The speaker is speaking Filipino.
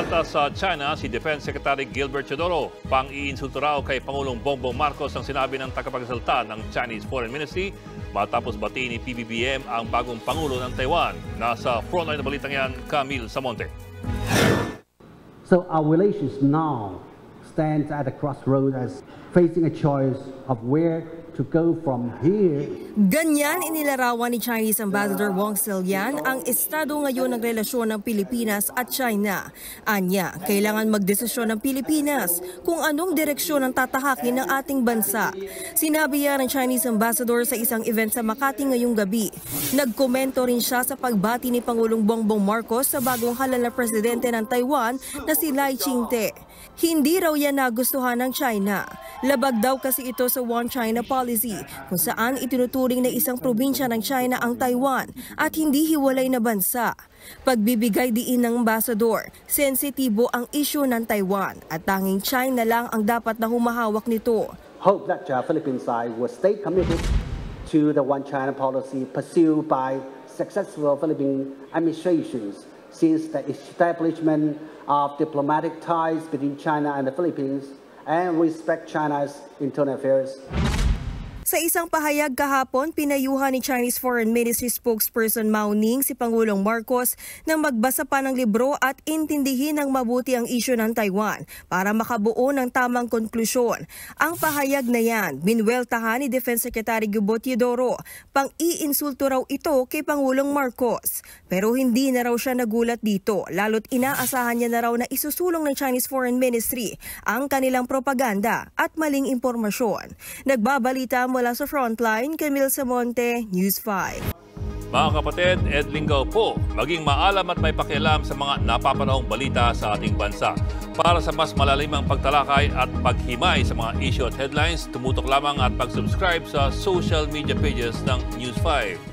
Bumelta sa China si Defense Secretary Gilbert Teodoro. Pang-iinsulto raw kay Pangulong Bongbong Marcos ang sinabi ng tagapagsalita ng Chinese Foreign Ministry matapos batiin ni PBBM ang bagong Pangulo ng Taiwan. Nasa frontline na balitang yan, Camille Samonte. So our relations now stands at a crossroads as facing a choice of where to go from here. Ganyan inilarawan ni Chinese Ambassador Wang Zelian ang estado ngayon ng relasyon ng Pilipinas at China. Anya, kailangan magdesisyon ng Pilipinas kung anong direksyon ang tatahakin ng ating bansa. Sinabi yan ng Chinese Ambassador sa isang event sa Makati ngayong gabi. Nagkomento rin siya sa pagbati ni Pangulong Bongbong Marcos sa bagong halal na presidente ng Taiwan na si Lai Ching-te. Hindi raw yan nagustuhan ng China. Labag daw kasi ito sa One China policy kung saan itinuturing na isang probinsya ng China ang Taiwan at hindi hiwalay na bansa. Pagbibigay diin ng ambassador, sensitibo ang issue ng Taiwan at tanging China lang ang dapat na humahawak nito. Hope that the Philippine side will stay committed to the One China policy pursued by successful Philippine administrations since the establishment of diplomatic ties between China and the Philippines and respect China's internal affairs. Sa isang pahayag kahapon, pinayuhan ni Chinese Foreign Ministry spokesperson Mao Ning si Pangulong Marcos na magbasa pa ng libro at intindihin ng mabuti ang isyu ng Taiwan para makabuo ng tamang konklusyon. Ang pahayag na yan, binweltahan ni Defense Secretary Gilbert Teodoro. Pang-iinsulto raw ito kay Pangulong Marcos. Pero hindi na raw siya nagulat dito, lalo't inaasahan niya na raw na isusulong ng Chinese Foreign Ministry ang kanilang propaganda at maling impormasyon. Nagbabalita mula sa Frontline, Camille Samonte, News 5. Mga kapatid, Ed Lingaw po, maging maalam at may pakialam sa mga napapanahong balita sa ating bansa. Para sa mas malalimang pagtalakay at paghimay sa mga issue at headlines, tumutok lamang at pag-subscribe sa social media pages ng News 5.